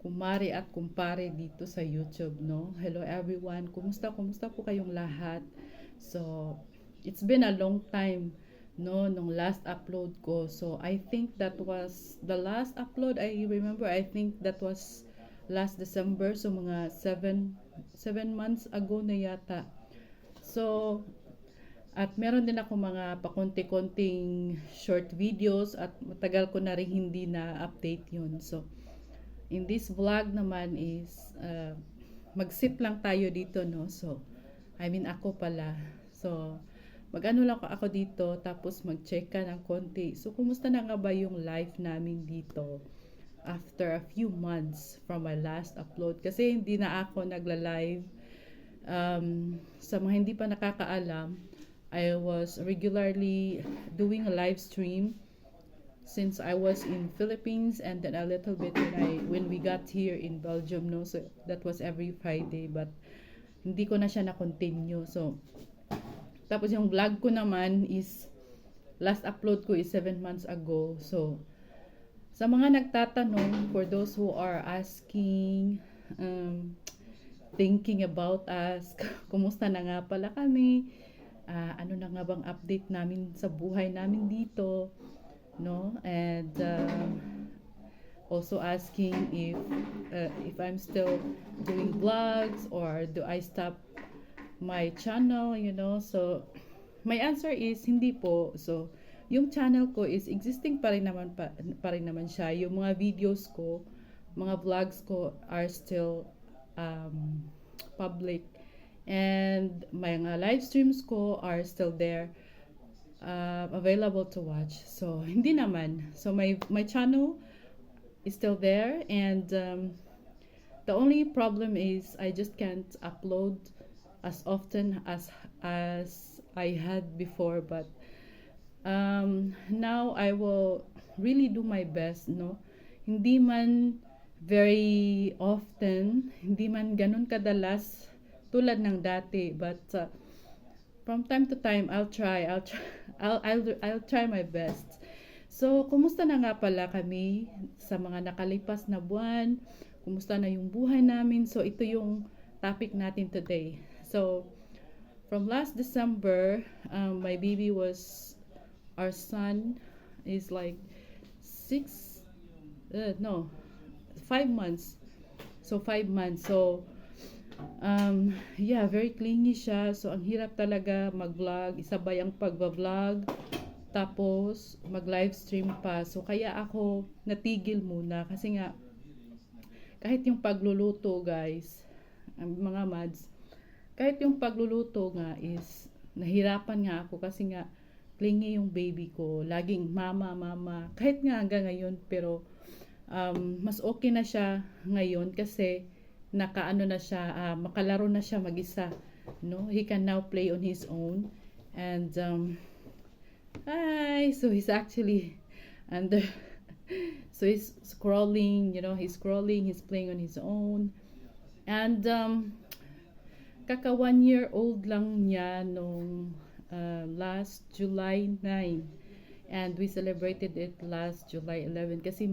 kumare at kumpare dito sa YouTube, no? Hello everyone. Kumusta? Kumusta po kayong lahat? So, it's been a long time, no, nung last upload ko. So, I think that was the last upload. I remember, I think that was last December. So, mga 7 months ago na yata. So, at meron din ako mga pakonti-konting short videos at matagal ko na rin hindi na-update yun. So, in this vlog naman is mag-sit lang tayo dito, no? So, I mean ako pala. So, mag-ano lang ako dito tapos mag-check ka ng konti. So, kumusta na nga ba yung life namin dito after a few months from my last upload? Kasi hindi na ako nagla-live. Sa mga hindi pa nakakaalam, I was regularly doing a live stream since I was in Philippines, and then a little bit when we got here in Belgium, no. So that was every Friday, but hindi ko na siya na-continue. So tapos yung vlog ko naman is last upload ko is 7 months ago. So sa mga nagtatanong, for those who are asking, thinking about us, kumusta na nga pala kami, ano na nga bang update namin sa buhay namin dito, no? And also asking if I'm still doing vlogs or do I stop my channel, you know. So my answer is hindi po. So yung channel ko is existing pa rin naman siya. Yung mga videos ko, mga vlogs ko are still public, and mga live streams ko are still there, available to watch. So hindi naman. So my channel is still there, and the only problem is I just can't upload as often as I had before. But now I will really do my best, no? Hindi man very often, hindi man ganun kadalas tulad ng dati, but from time to time I'll try my best. So kumusta na nga pala kami sa mga nakalipas na buwan? Kumusta na yung buhay namin? So ito yung topic natin today. So from last December, my baby was, our son is like 5 months. So 5 months. So yeah, very clingy siya. So ang hirap talaga mag-vlog, isabay ang pagba-vlog tapos mag-live stream pa. So kaya ako natigil muna kasi nga kahit yung pagluluto, guys, mga mads, kahit yung pagluluto nga is nahirapan nga ako kasi nga clingy yung baby ko. Laging mama, mama. Kahit nga hanggang ngayon, pero mas okay na siya ngayon kasi nakaano na siya, makalaro na siya mag-isa, no? He can now play on his own, and so he's actually under so he's scrolling, you know, he's playing on his own, and kaka 1 year old lang niya nung last July 9, and we celebrated it last July 11 kasi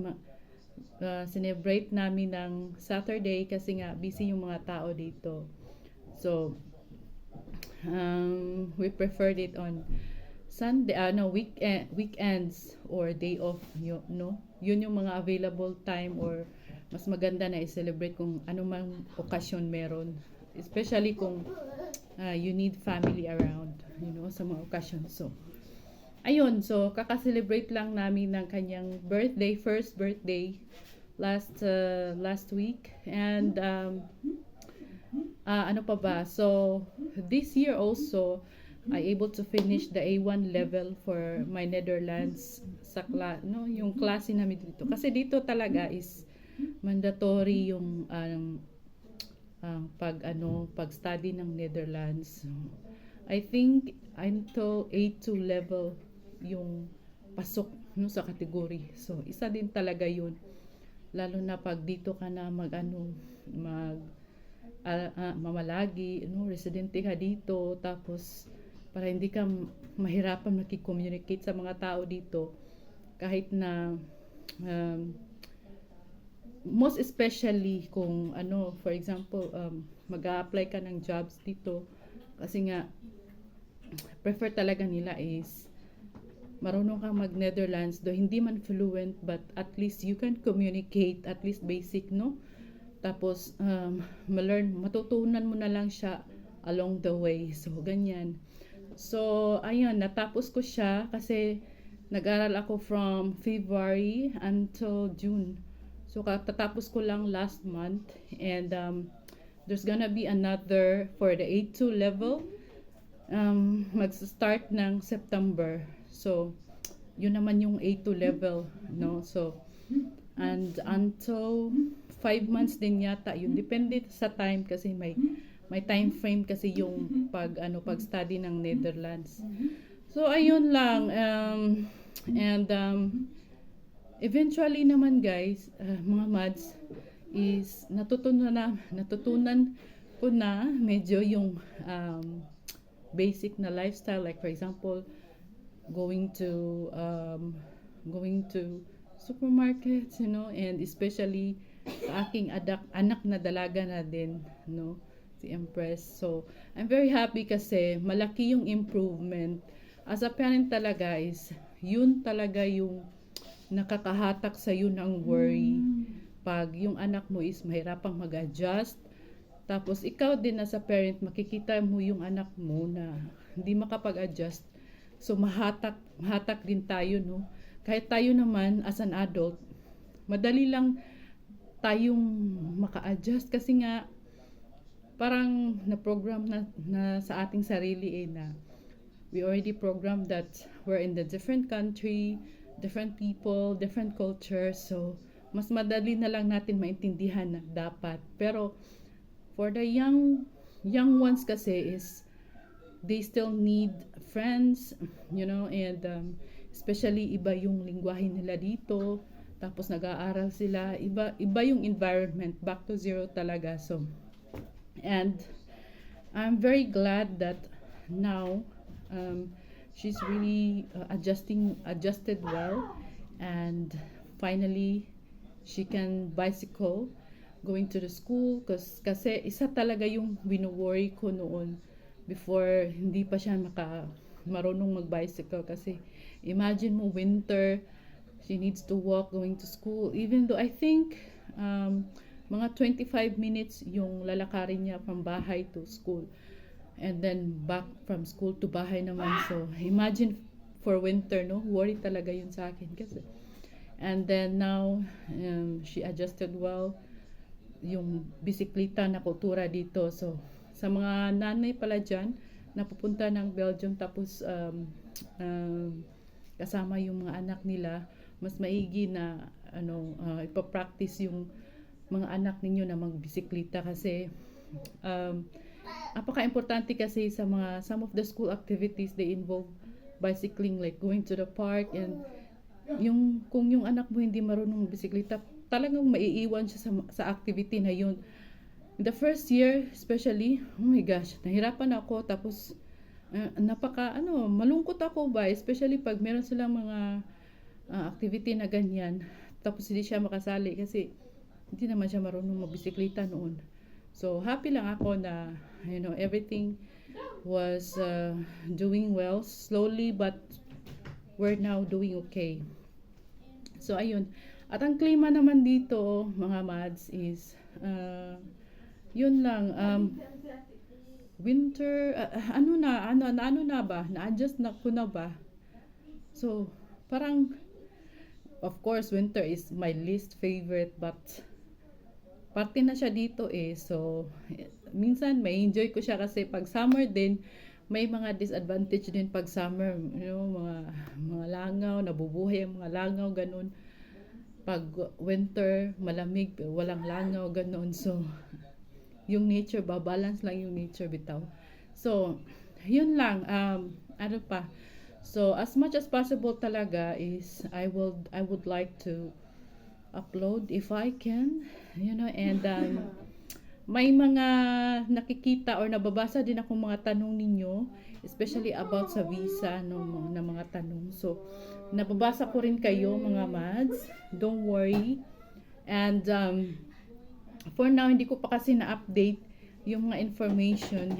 celebrate namin ng Saturday kasi nga busy yung mga tao dito. So we preferred it on Sunday, weekends or day off, no? Yun yung mga available time, or mas maganda na i-celebrate kung anumang okasyon meron, especially kung you need family around, you know, sa mga okasyon. So ayun, so kaka-celebrate lang namin ng kanyang birthday, first birthday last week, and ano pa ba, so this year also I able to finish the A1 level for my Netherlands sa yung klase namin dito, kasi dito talaga is mandatory yung pag-study ng Netherlands. I think until A2 level yung pasok, no, sa category. So isa din talaga yun, lalo na pag dito ka na mamalagi, no, residente ka dito, tapos para hindi ka mahirapan makikommunicate sa mga tao dito, kahit na most especially kung ano, for example, mag-a-apply ka ng jobs dito, kasi nga prefer talaga nila is marunong kang mag-Netherlands, though hindi man fluent, but at least you can communicate, at least basic, no? Tapos, matutunan mo na lang siya along the way. So, ganyan. So, ayun, natapos ko siya kasi nag-aral ako from February until June. So, katatapos ko lang last month. And there's gonna be another for the A2 level. Mag-start ng September. So, yun naman yung A2 level, no? So, and until 5 months din yata yun, depende sa time kasi may time frame kasi yung pag study ng Netherlands. So ayun lang, and eventually naman guys, mga mads, is natutunan ko na medyo yung basic na lifestyle, like for example going to supermarkets, you know, and especially sa aking anak na dalaga na din, no, si Empress. So, I'm very happy kasi malaki yung improvement. As a parent talaga is, yun talaga yung nakakahatak sa yun ng worry. Pag yung anak mo is mahirapang mag-adjust, tapos ikaw din as a parent, makikita mo yung anak mo na hindi makapag-adjust. So, mahatak din tayo, no? Kahit tayo naman as an adult, madali lang tayong maka-adjust kasi nga parang na-program na sa ating sarili na we already programmed that we're in the different country, different people, different culture. So, mas madali na lang natin maintindihan na dapat. Pero, for the young ones kasi is, they still need friends, you know, and especially iba yung lingwahe nila dito. Tapos nag-aaral sila, iba yung environment, back to zero talaga. So, and I'm very glad that now she's really adjusted well, and finally she can bicycle going to the school, kasi isa talaga yung wino-worry ko noon before hindi pa siya marunong mag-bicycle, kasi imagine mo winter, she needs to walk going to school, even though I think mga 25 minutes yung lalakarin niya from bahay to school, and then back from school to bahay naman. So imagine for winter, no, worry talaga yun sa akin kasi. And then now she adjusted well yung bisikleta na kultura dito. So sa mga nanay pala dyan na pupunta ng Belgium tapos kasama yung mga anak nila, mas maigi na ipapractice yung mga anak ninyo na magbisikleta kasi apaka-importante kasi sa some of the school activities, they involve bicycling, like going to the park, and kung yung anak mo hindi marunong magbisikleta, talagang maiiwan siya sa activity na yun. The first year especially, oh my gosh, nahirapan ako, tapos malungkot ako ba, especially pag meron silang mga activity na ganyan, tapos hindi siya makasali kasi hindi naman siya marunong magbisikleta noon. So happy lang ako na everything was doing well, slowly, but we're now doing okay. So ayun, at ang klima naman dito mga mads is yun lang, winter, ano na ba, na-adjust na ko na ba. So parang, of course winter is my least favorite, but parte na siya dito so minsan may enjoy ko siya kasi pag summer din may mga disadvantage din pag summer, mga langaw, nabubuhay ang mga langaw, ganun. Pag winter, malamig pero walang langaw, ganun. So yung nature, babalance lang yung nature bitaw. So yun lang, ano pa, so as much as possible talaga is I would like to upload if I can, and may mga nakikita or nababasa din ako mga tanong ninyo, especially about sa visa, na mga tanong. So nababasa ko rin kayo mga mads, don't worry, And for now, hindi ko pa kasi na-update yung mga information,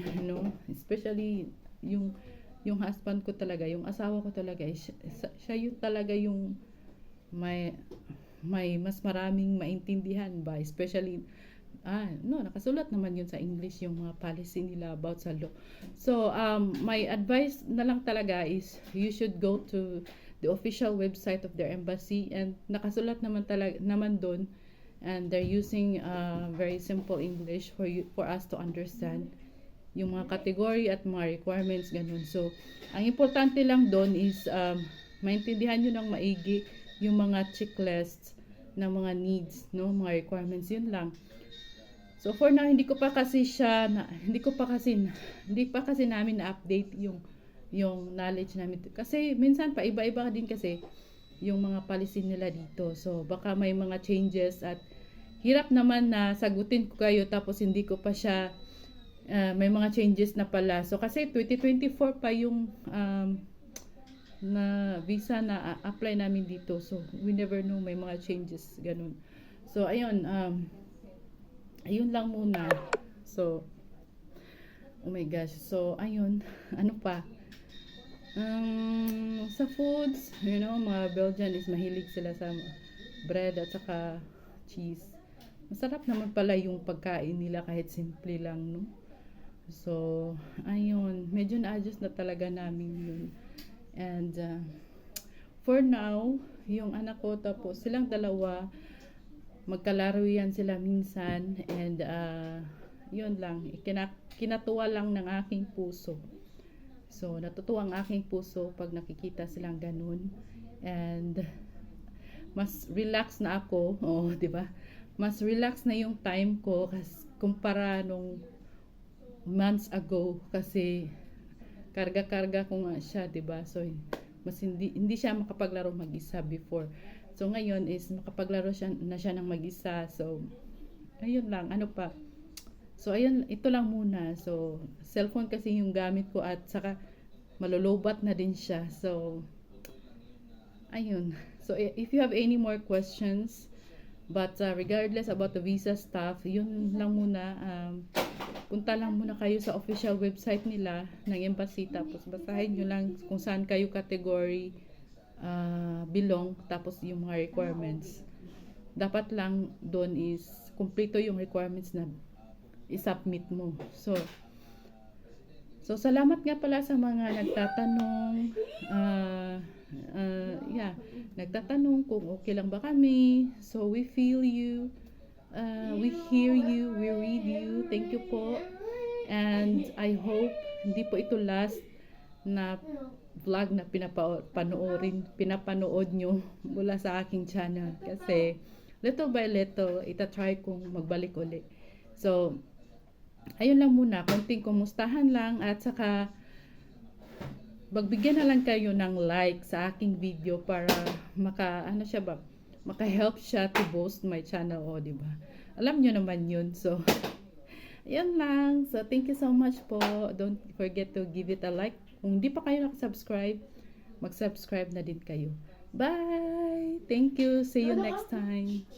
especially yung husband ko talaga, yung asawa ko talaga, siya yung talaga yung may mas maraming maintindihan ba, especially nakasulat naman yun sa English yung mga policy nila about sa law. So, my advice na lang talaga is you should go to the official website of their embassy, and nakasulat naman doon, and they're using very simple English for us to understand yung mga category at mga requirements, ganun. So, ang importante lang doon is maintindihan nyo ng maigi yung mga checklists ng mga needs, mga requirements, yun lang. So for now, hindi pa kasi namin na-update yung knowledge namin. Kasi minsan pa iba-iba din kasi yung mga policy nila dito. So baka may mga changes, at hirap naman na sagutin ko kayo tapos hindi ko pa siya may mga changes na pala. So kasi 2024 pa yung na visa na apply namin dito. So we never know, may mga changes ganun. So ayun, ayun lang muna. So, oh my gosh. So, ayun. Ano pa? Sa foods, mga Belgian is mahilig sila sa bread at saka cheese. Masarap naman pala yung pagkain nila kahit simple lang, no? So, ayun. Medyo na-adjust na talaga namin yun. And, for now, yung anak ko, tapos silang dalawa, magkalaro yan sila minsan, and yun lang, kinatuwa lang ng aking puso. So natutuwa ang aking puso pag nakikita silang ganun, and mas relax na ako, di ba? Mas relax na yung time ko kumpara nung months ago, kasi karga-karga ko nga siya, di ba? So mas hindi siya makapaglaro mag-isa before. So ngayon is makapaglaro na siya ng mag-isa. So ayun lang, ano pa. So ayun, ito lang muna. So cellphone kasi yung gamit ko, at saka malulubat na din siya. So ayun. So if you have any more questions, but regardless about the visa stuff, yun lang muna. Punta lang muna kayo sa official website nila ng embassy, tapos basahin nyo lang kung saan kayo category belong, tapos yung mga requirements. Dapat lang doon is kumpleto yung requirements na i-submit mo. So salamat nga pala sa mga nagtatanong. Nagtatanong kung okay lang ba kami. So we feel you. We hear you, we read you. Thank you po. And I hope hindi po ito last na vlog na pinapanood nyo mula sa aking channel, kasi little by little itatry kong magbalik uli. So ayun lang muna, konting kumustahan lang, at saka magbigyan na lang kayo ng like sa aking video para maka-help siya to boost my channel, di ba? Alam nyo naman yun. So ayun lang. So thank you so much po. Don't forget to give it a like. Kung hindi pa kayo nakasubscribe, mag-subscribe na din kayo. Bye! Thank you. See you next time.